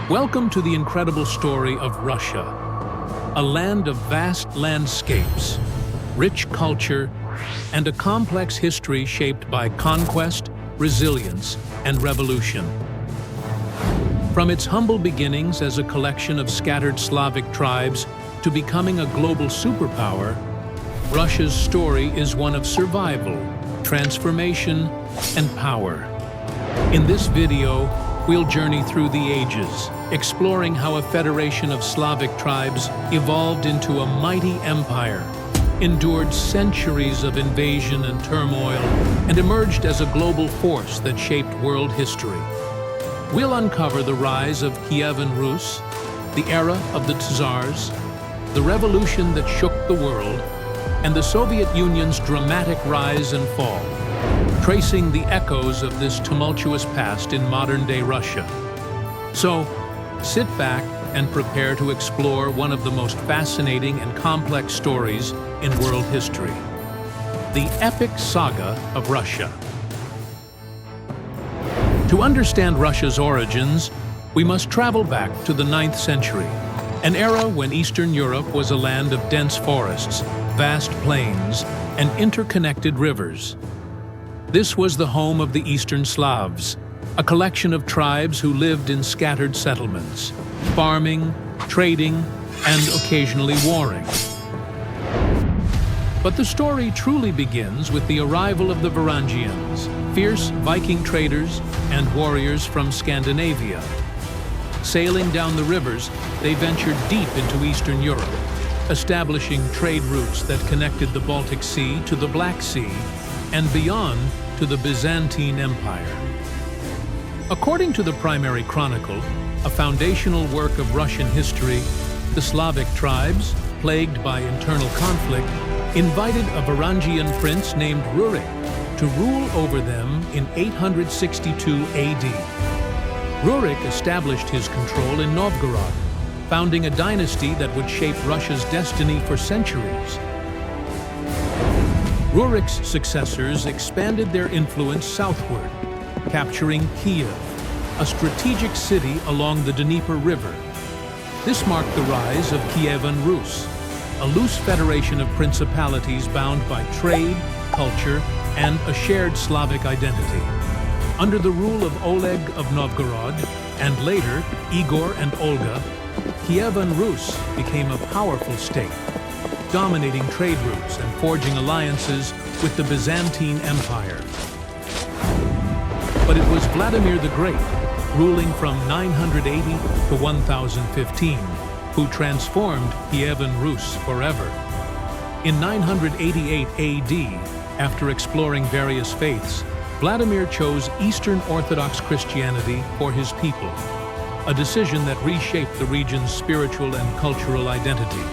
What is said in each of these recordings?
Welcome to the incredible story of Russia, a land of vast landscapes, rich culture, and a complex history shaped by conquest, resilience, and revolution. From its humble beginnings as a collection of scattered Slavic tribes to becoming a global superpower, Russia's story is one of survival, transformation, and power. In this video, we'll journey through the ages, exploring how a federation of Slavic tribes evolved into a mighty empire, endured centuries of invasion and turmoil, and emerged as a global force that shaped world history. We'll uncover the rise of Kievan Rus, the era of the Tsars, the revolution that shook the world, and the Soviet Union's dramatic rise and fall, tracing the echoes of this tumultuous past in modern-day Russia. So, sit back and prepare to explore one of the most fascinating and complex stories in world history: the epic saga of Russia. To understand Russia's origins, we must travel back to the 9th century, an era when Eastern Europe was a land of dense forests, vast plains, and interconnected rivers. This was the home of the Eastern Slavs, a collection of tribes who lived in scattered settlements, farming, trading, and occasionally warring. But the story truly begins with the arrival of the Varangians, fierce Viking traders and warriors from Scandinavia. Sailing down the rivers, they ventured deep into Eastern Europe, establishing trade routes that connected the Baltic Sea to the Black Sea and beyond to the Byzantine Empire. According to the primary chronicle, a foundational work of Russian history, the Slavic tribes, plagued by internal conflict, invited a Varangian prince named Rurik to rule over them in 862 AD. Rurik established his control in Novgorod, founding a dynasty that would shape Russia's destiny for centuries. Rurik's successors expanded their influence southward, capturing Kyiv, a strategic city along the Dnieper River. This marked the rise of Kievan Rus, a loose federation of principalities bound by trade, culture, and a shared Slavic identity. Under the rule of Oleg of Novgorod, and later Igor and Olga, Kievan Rus became a powerful state, dominating trade routes and forging alliances with the Byzantine Empire. But it was Vladimir the Great, ruling from 980 to 1015, who transformed Kievan Rus forever. In 988 AD, after exploring various faiths, Vladimir chose Eastern Orthodox Christianity for his people, a decision that reshaped the region's spiritual and cultural identity.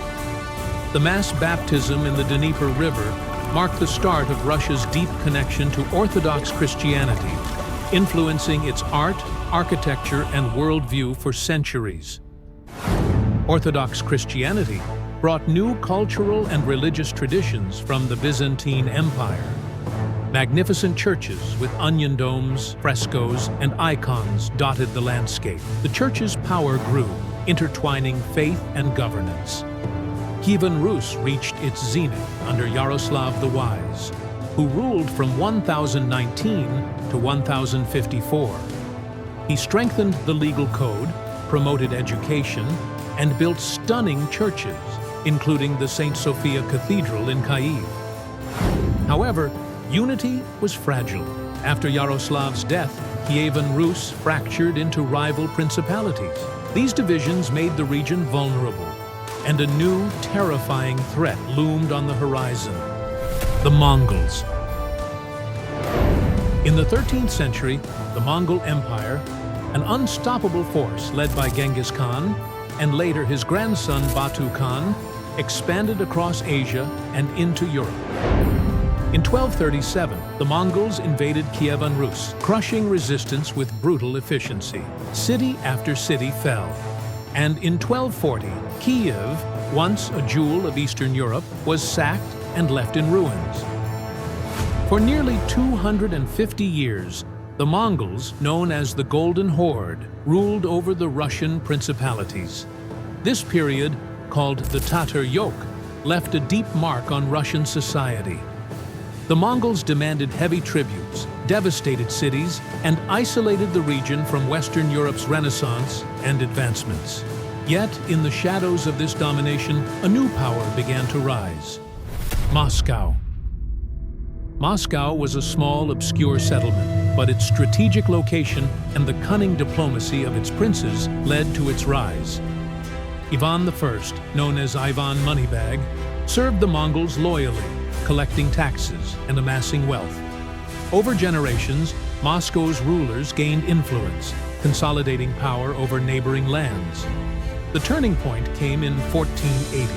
The mass baptism in the Dnieper River marked the start of Russia's deep connection to Orthodox Christianity, influencing its art, architecture, and worldview for centuries. Orthodox Christianity brought new cultural and religious traditions from the Byzantine Empire. Magnificent churches with onion domes, frescoes, and icons dotted the landscape. The church's power grew, intertwining faith and governance. Kievan Rus reached its zenith under Yaroslav the Wise, who ruled from 1019 to 1054. He strengthened the legal code, promoted education, and built stunning churches, including the St. Sophia Cathedral in Kyiv. However, unity was fragile. After Yaroslav's death, Kievan Rus fractured into rival principalities. These divisions made the region vulnerable, and a new, terrifying threat loomed on the horizon: the Mongols. In the 13th century, the Mongol Empire, an unstoppable force led by Genghis Khan, and later his grandson Batu Khan, expanded across Asia and into Europe. In 1237, the Mongols invaded Kievan Rus, crushing resistance with brutal efficiency. City after city fell. And in 1240, Kyiv, once a jewel of Eastern Europe, was sacked and left in ruins. For nearly 250 years, The Mongols, known as the Golden Horde, ruled over the Russian principalities. This period, called the Tatar Yoke, left a deep mark on Russian society. The Mongols demanded heavy tributes, devastated cities, and isolated the region from Western Europe's Renaissance and advancements. Yet, in the shadows of this domination, a new power began to rise: Moscow. Moscow was a small, obscure settlement, but its strategic location and the cunning diplomacy of its princes led to its rise. Ivan I, known as Ivan Moneybag, served the Mongols loyally, collecting taxes and amassing wealth. Over generations, Moscow's rulers gained influence, consolidating power over neighboring lands. The turning point came in 1480.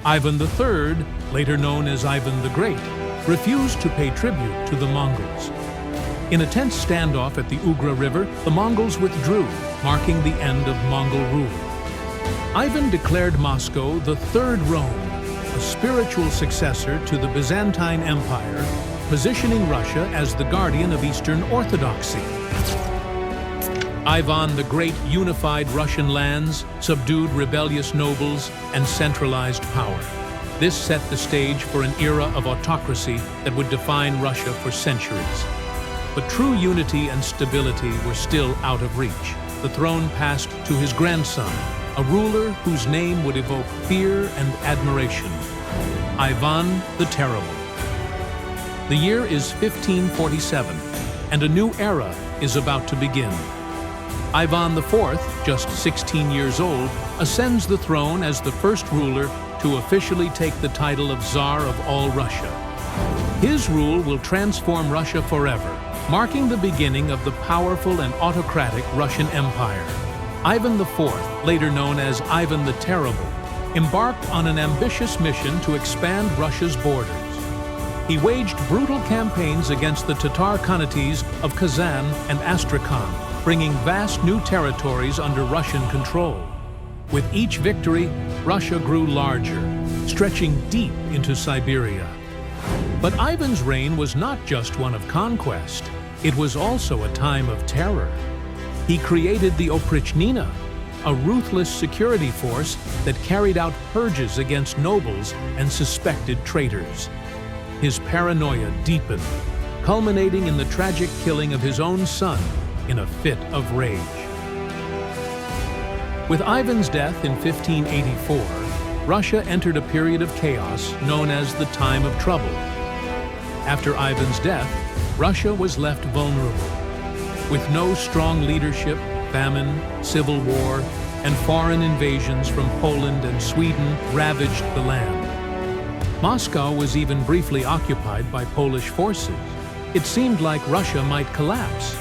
Ivan III, later known as Ivan the Great, refused to pay tribute to the Mongols. In a tense standoff at the Ugra River, the Mongols withdrew, marking the end of Mongol rule. Ivan declared Moscow the Third Rome, a spiritual successor to the Byzantine Empire, positioning Russia as the guardian of Eastern Orthodoxy. Ivan the Great unified Russian lands, subdued rebellious nobles, and centralized power. This set the stage for an era of autocracy that would define Russia for centuries. But true unity and stability were still out of reach. The throne passed to his grandson, a ruler whose name would evoke fear and admiration: Ivan the Terrible. The year is 1547, and a new era is about to begin. Ivan IV, just 16 years old, ascends the throne as the first ruler to officially take the title of Tsar of all Russia. His rule will transform Russia forever, marking the beginning of the powerful and autocratic Russian Empire. Ivan IV, later known as Ivan the Terrible, embarked on an ambitious mission to expand Russia's borders. He waged brutal campaigns against the Tatar Khanates of Kazan and Astrakhan, bringing vast new territories under Russian control. With each victory, Russia grew larger, stretching deep into Siberia. But Ivan's reign was not just one of conquest. It was also a time of terror. He created the Oprichnina, a ruthless security force that carried out purges against nobles and suspected traitors. His paranoia deepened, culminating in the tragic killing of his own son in a fit of rage. With Ivan's death in 1584, Russia entered a period of chaos known as the Time of Trouble. After Ivan's death, Russia was left vulnerable. With no strong leadership, famine, civil war, and foreign invasions from Poland and Sweden ravaged the land. Moscow was even briefly occupied by Polish forces. It seemed like Russia might collapse.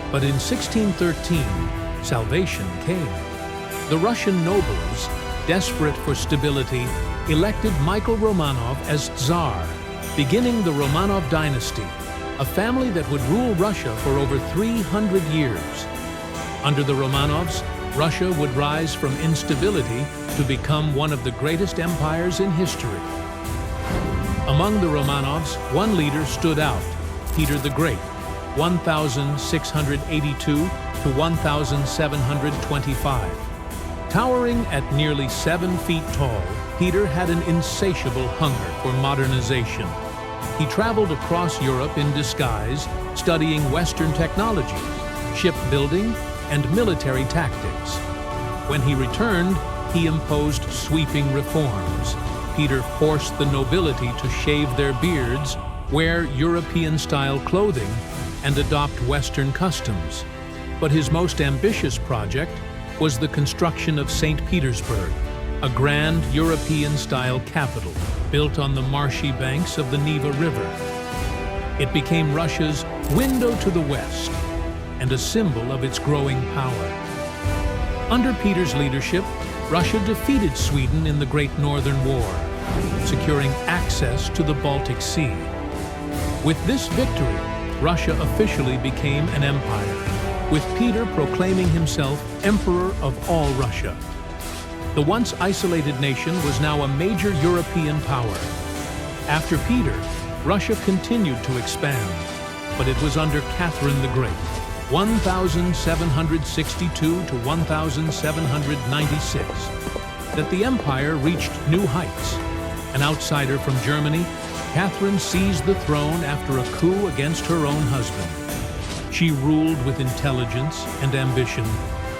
But in 1613, salvation came. The Russian nobles, desperate for stability, elected Michael Romanov as Tsar, beginning the Romanov dynasty, a family that would rule Russia for over 300 years. Under the Romanovs, Russia would rise from instability to become one of the greatest empires in history. Among the Romanovs, one leader stood out: Peter the Great, 1682 to 1725. Towering at nearly 7 feet tall, Peter had an insatiable hunger for modernization. He traveled across Europe in disguise, studying Western technologies, shipbuilding, and military tactics. When he returned, he imposed sweeping reforms. Peter forced the nobility to shave their beards, wear European-style clothing, and adopt Western customs. But his most ambitious project was the construction of St. Petersburg, a grand European-style capital built on the marshy banks of the Neva River. It became Russia's window to the West and a symbol of its growing power. Under Peter's leadership, Russia defeated Sweden in the Great Northern War, securing access to the Baltic Sea. With this victory, Russia officially became an empire, with Peter proclaiming himself Emperor of all Russia. The once isolated nation was now a major European power. After Peter, Russia continued to expand. but it was under Catherine the Great, 1762 to 1796, that the empire reached new heights. An outsider from Germany, Catherine seized the throne after a coup against her own husband. She ruled with intelligence and ambition,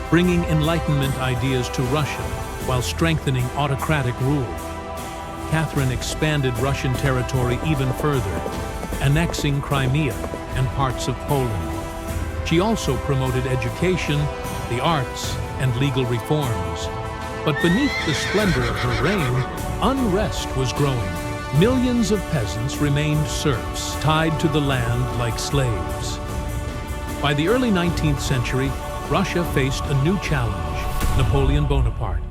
bringing Enlightenment ideas to Russia while strengthening autocratic rule. Catherine expanded Russian territory even further, annexing Crimea and parts of Poland. She also promoted education, the arts, and legal reforms. But beneath the splendor of her reign, unrest was growing. Millions of peasants remained serfs, tied to the land like slaves. By the early 19th century, Russia faced a new challenge: Napoleon Bonaparte.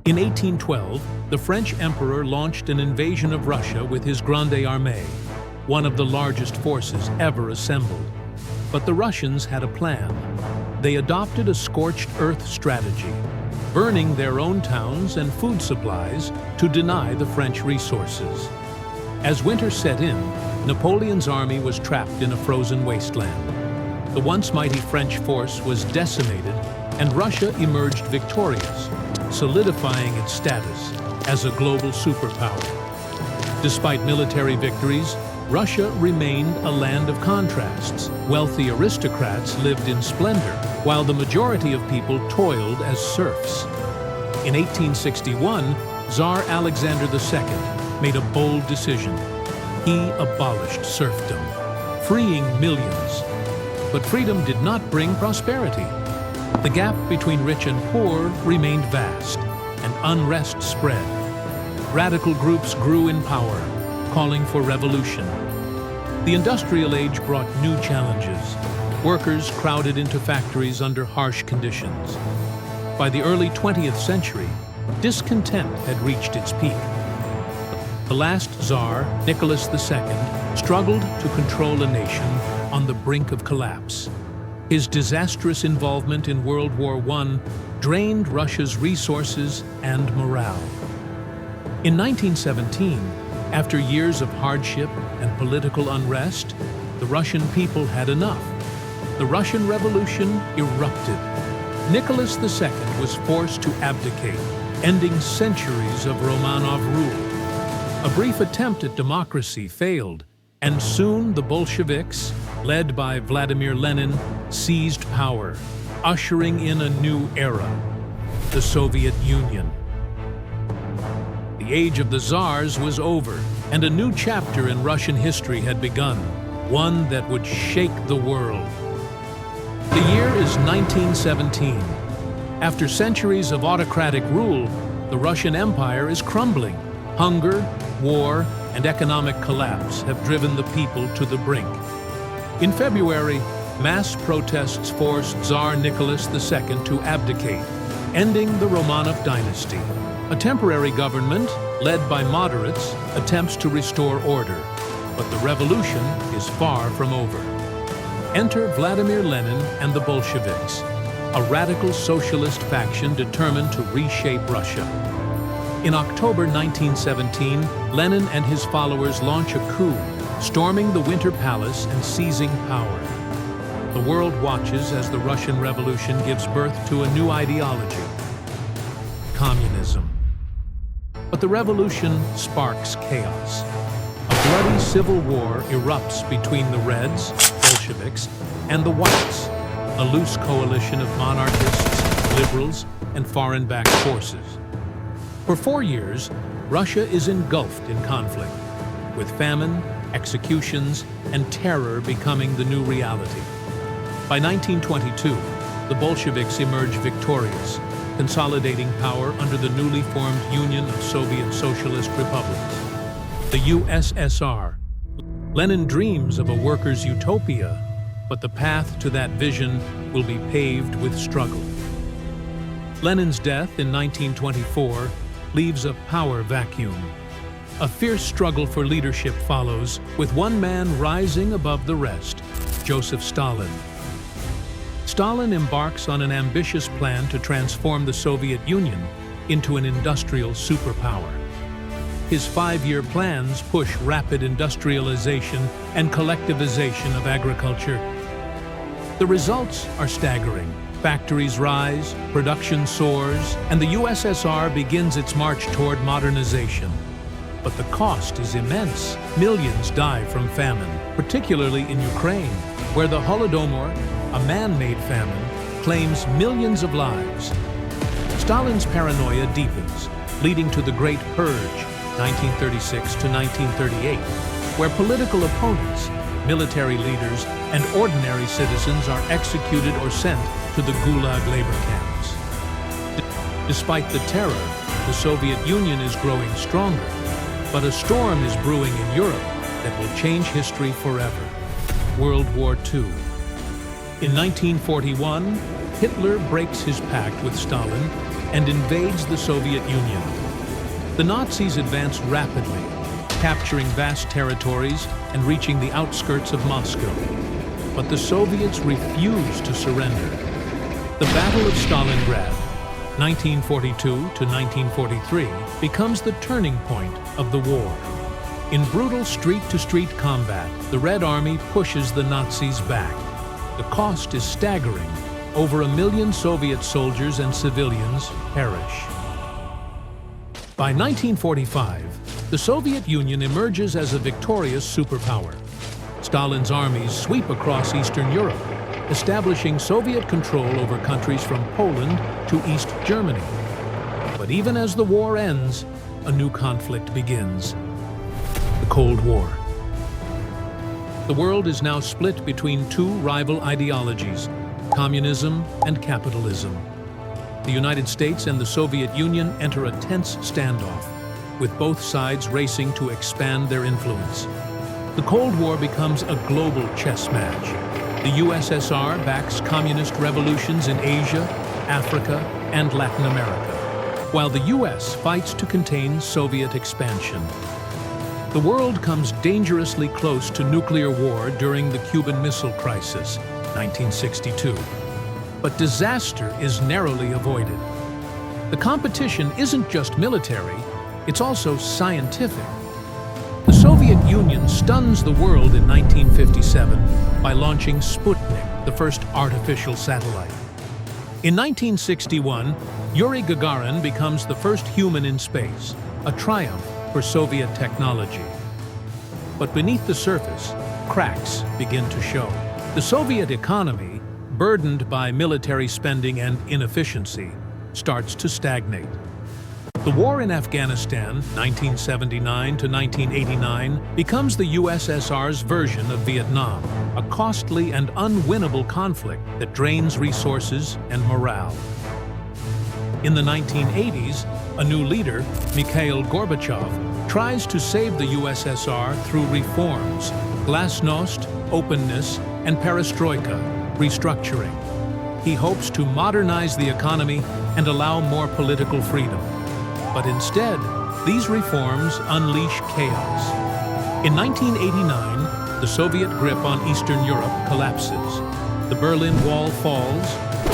In 1812, the French emperor launched an invasion of Russia with his Grande Armée, one of the largest forces ever assembled. But the Russians had a plan. They adopted a scorched earth strategy, burning their own towns and food supplies to deny the French resources. As winter set in, Napoleon's army was trapped in a frozen wasteland. The once mighty French force was decimated, and Russia emerged victorious, solidifying its status as a global superpower. Despite military victories, Russia remained a land of contrasts. Wealthy aristocrats lived in splendor, while the majority of people toiled as serfs. In 1861, Tsar Alexander II made a bold decision. He abolished serfdom, freeing millions. But freedom did not bring prosperity. The gap between rich and poor remained vast, and unrest spread. Radical groups grew in power, calling for revolution. The industrial age brought new challenges. Workers crowded into factories under harsh conditions. By the early 20th century, discontent had reached its peak. The last Tsar, Nicholas II, struggled to control a nation on the brink of collapse. His disastrous involvement in World War I drained Russia's resources and morale. In 1917, after years of hardship and political unrest, the Russian people had enough. The Russian Revolution erupted. Nicholas II was forced to abdicate, ending centuries of Romanov rule. A brief attempt at democracy failed, and soon the Bolsheviks, led by Vladimir Lenin, seized power, ushering in a new era, the Soviet Union. The age of the Tsars was over, and a new chapter in Russian history had begun, one that would shake the world. The year is 1917. After centuries of autocratic rule, the Russian Empire is crumbling. Hunger, war, and economic collapse have driven the people to the brink. In February, mass protests forced Tsar Nicholas II to abdicate, ending the Romanov dynasty. A temporary government, led by moderates, attempts to restore order, but the revolution is far from over. Enter Vladimir Lenin and the Bolsheviks, a radical socialist faction determined to reshape Russia. In October 1917, Lenin and his followers launch a coup, storming the Winter Palace and seizing power. The world watches as the Russian Revolution gives birth to a new ideology: communism. But the revolution sparks chaos. A bloody civil war erupts between the Reds, Bolsheviks, and the Whites, a loose coalition of monarchists, liberals, and foreign-backed forces. For 4 years, Russia is engulfed in conflict, with famine, executions, and terror becoming the new reality. By 1922, the Bolsheviks emerge victorious, consolidating power under the newly formed Union of Soviet Socialist Republics, the USSR. Lenin dreams of a workers' utopia, but the path to that vision will be paved with struggle. Lenin's death in 1924 leaves a power vacuum. A fierce struggle for leadership follows, with one man rising above the rest: Joseph Stalin. Stalin embarks on an ambitious plan to transform the Soviet Union into an industrial superpower. his 5-year plans push rapid industrialization and collectivization of agriculture. The results are staggering. Factories rise, production soars, and the USSR begins its march toward modernization. But the cost is immense. Millions die from famine, particularly in Ukraine, where the Holodomor, a man-made famine, claims millions of lives. Stalin's paranoia deepens, leading to the Great Purge, 1936 to 1938, where political opponents, military leaders, and ordinary citizens are executed or sent to the Gulag labor camps. Despite the terror, the Soviet Union is growing stronger, but a storm is brewing in Europe that will change history forever. World War II. In 1941, Hitler breaks his pact with Stalin and invades the Soviet Union. The Nazis advance rapidly, capturing vast territories and reaching the outskirts of Moscow. But the Soviets refuse to surrender. The Battle of Stalingrad, 1942 to 1943, becomes the turning point of the war. In brutal street-to-street combat, the Red Army pushes the Nazis back. The cost is staggering. Over 1 million Soviet soldiers and civilians perish. By 1945, the Soviet Union emerges as a victorious superpower. Stalin's armies sweep across Eastern Europe, establishing Soviet control over countries from Poland to East Germany. But even as the war ends, a new conflict begins: the Cold War. The world is now split between two rival ideologies: communism and capitalism. The United States and the Soviet Union enter a tense standoff, with both sides racing to expand their influence. The Cold War becomes a global chess match. The USSR backs communist revolutions in Asia, Africa, and Latin America, while the US fights to contain Soviet expansion. The world comes dangerously close to nuclear war during the Cuban Missile Crisis, 1962. But disaster is narrowly avoided. The competition isn't just military, it's also scientific. The Soviet Union stuns the world in 1957 by launching Sputnik, the first artificial satellite. In 1961, Yuri Gagarin becomes the first human in space, a triumph for Soviet technology. But beneath the surface, cracks begin to show. The Soviet economy, burdened by military spending and inefficiency, starts to stagnate. The war in Afghanistan, 1979 to 1989, becomes the USSR's version of Vietnam, a costly and unwinnable conflict that drains resources and morale. In the 1980s, a new leader, Mikhail Gorbachev, tries to save the USSR through reforms: glasnost, openness, and perestroika, restructuring. He hopes to modernize the economy and allow more political freedom. But instead, these reforms unleash chaos. In 1989, the Soviet grip on Eastern Europe collapses. The Berlin Wall falls,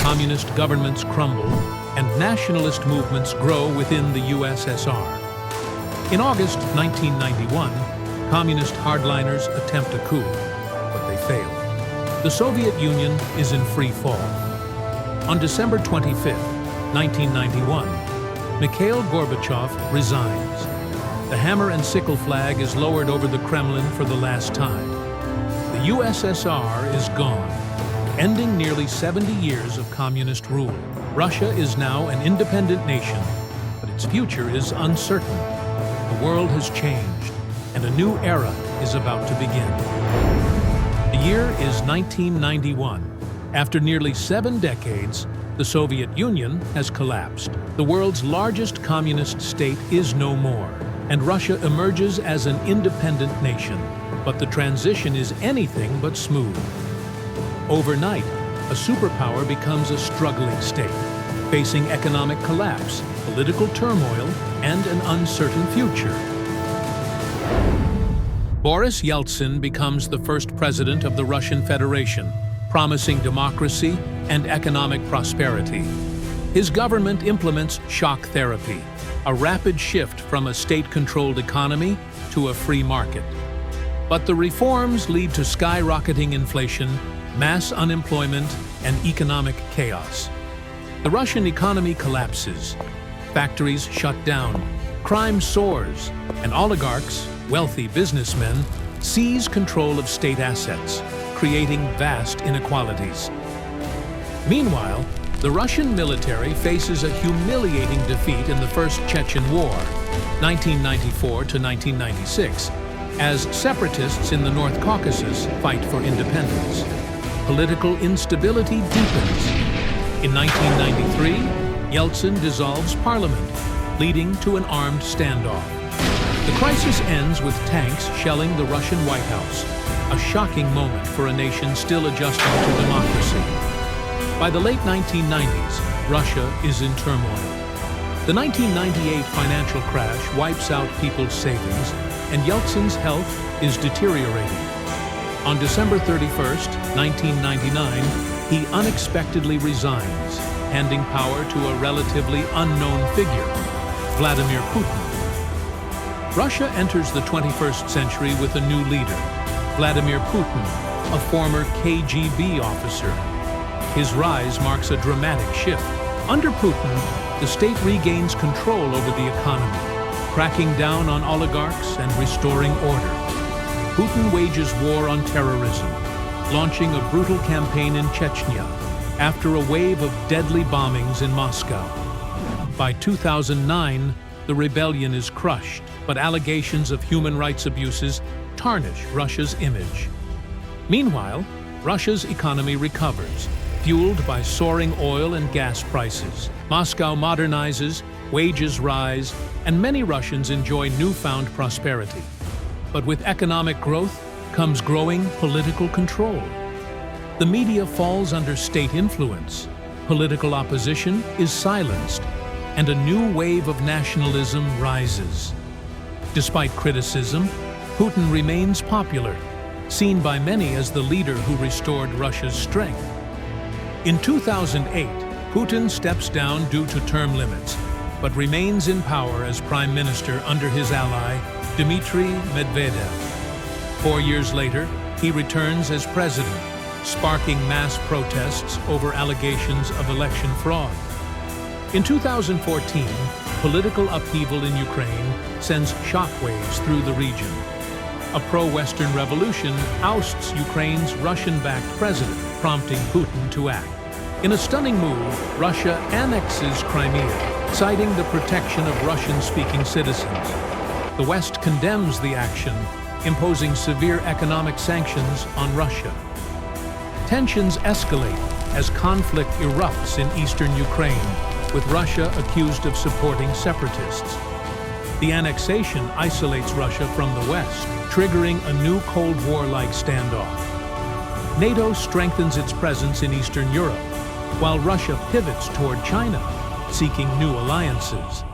communist governments crumble, and nationalist movements grow within the USSR. In August 1991, communist hardliners attempt a coup, but they fail. The Soviet Union is in free fall. On December 25, 1991, Mikhail Gorbachev resigns. The hammer and sickle flag is lowered over the Kremlin for the last time. The USSR is gone, ending nearly 70 years of communist rule. Russia is now an independent nation, but its future is uncertain. The world has changed, and a new era is about to begin. The year is 1991. After nearly 7 decades, the Soviet Union has collapsed. The world's largest communist state is no more, and Russia emerges as an independent nation. But the transition is anything but smooth. Overnight, a superpower becomes a struggling state, facing economic collapse, political turmoil, and an uncertain future. Boris Yeltsin becomes the first president of the Russian Federation, promising democracy and economic prosperity. His government implements shock therapy, a rapid shift from a state-controlled economy to a free market. But the reforms lead to skyrocketing inflation, mass unemployment, and economic chaos. The Russian economy collapses, factories shut down, crime soars, and oligarchs, wealthy businessmen, seize control of state assets, creating vast inequalities. Meanwhile, the Russian military faces a humiliating defeat in the First Chechen War, 1994 to 1996, as separatists in the North Caucasus fight for independence. Political instability deepens. In 1993, Yeltsin dissolves parliament, leading to an armed standoff. The crisis ends with tanks shelling the Russian White House, a shocking moment for a nation still adjusting to democracy. By the late 1990s, Russia is in turmoil. The 1998 financial crash wipes out people's savings, and Yeltsin's health is deteriorating. On December 31st, 1999, he unexpectedly resigns, handing power to a relatively unknown figure, Vladimir Putin. Russia enters the 21st century with a new leader, Vladimir Putin, a former KGB officer. His rise marks a dramatic shift. Under Putin, the state regains control over the economy, cracking down on oligarchs and restoring order. Putin wages war on terrorism, launching a brutal campaign in Chechnya after a wave of deadly bombings in Moscow. By 2009, the rebellion is crushed, but allegations of human rights abuses tarnish Russia's image. Meanwhile, Russia's economy recovers, fueled by soaring oil and gas prices. Moscow modernizes, wages rise, and many Russians enjoy newfound prosperity. But with economic growth comes growing political control. The media falls under state influence, political opposition is silenced, and a new wave of nationalism rises. Despite criticism, Putin remains popular, seen by many as the leader who restored Russia's strength. In 2008, Putin steps down due to term limits, but remains in power as prime minister under his ally, Dmitry Medvedev. 4 years later, he returns as president, sparking mass protests over allegations of election fraud. In 2014, political upheaval in Ukraine sends shockwaves through the region. A pro-Western revolution ousts Ukraine's Russian-backed president, prompting Putin to act. In a stunning move, Russia annexes Crimea, citing the protection of Russian-speaking citizens. The West condemns the action, imposing severe economic sanctions on Russia. Tensions escalate as conflict erupts in eastern Ukraine, with Russia accused of supporting separatists. The annexation isolates Russia from the West, triggering a new Cold War-like standoff. NATO strengthens its presence in Eastern Europe, while Russia pivots toward China, seeking new alliances.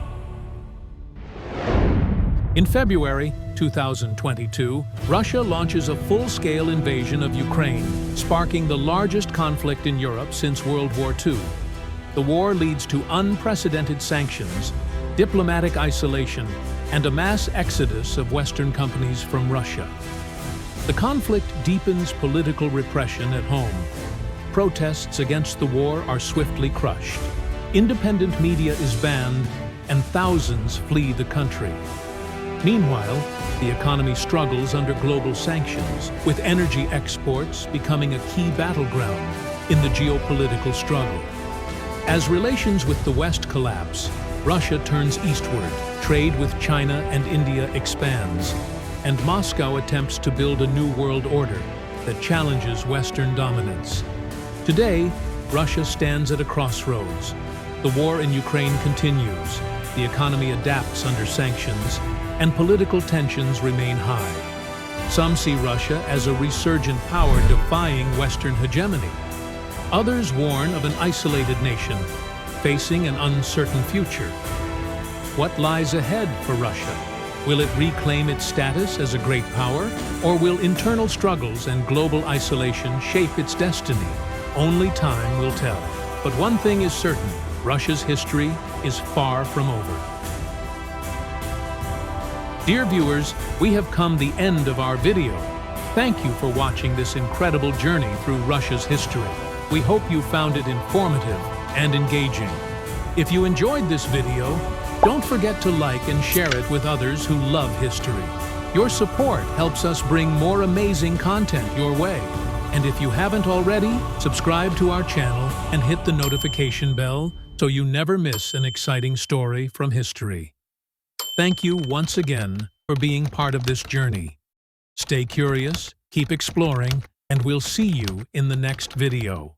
In February 2022, Russia launches a full-scale invasion of Ukraine, sparking the largest conflict in Europe since World War II. The war leads to unprecedented sanctions, diplomatic isolation, and a mass exodus of Western companies from Russia. The conflict deepens political repression at home. Protests against the war are swiftly crushed. Independent media is banned, and thousands flee the country. Meanwhile, the economy struggles under global sanctions, with energy exports becoming a key battleground in the geopolitical struggle. As relations with the West collapse, Russia turns eastward, trade with China and India expands, and Moscow attempts to build a new world order that challenges Western dominance. Today, Russia stands at a crossroads. The war in Ukraine continues, the economy adapts under sanctions, and political tensions remain high. Some see Russia as a resurgent power defying Western hegemony. Others warn of an isolated nation, facing an uncertain future. What lies ahead for Russia? Will it reclaim its status as a great power, or will internal struggles and global isolation shape its destiny? Only time will tell. But one thing is certain, Russia's history is far from over. Dear viewers, we have come the end of our video. Thank you for watching this incredible journey through Russia's history. We hope you found it informative and engaging. If you enjoyed this video, don't forget to like and share it with others who love history. Your support helps us bring more amazing content your way. And if you haven't already, subscribe to our channel and hit the notification bell so you never miss an exciting story from history. Thank you once again for being part of this journey. Stay curious, keep exploring, and we'll see you in the next video.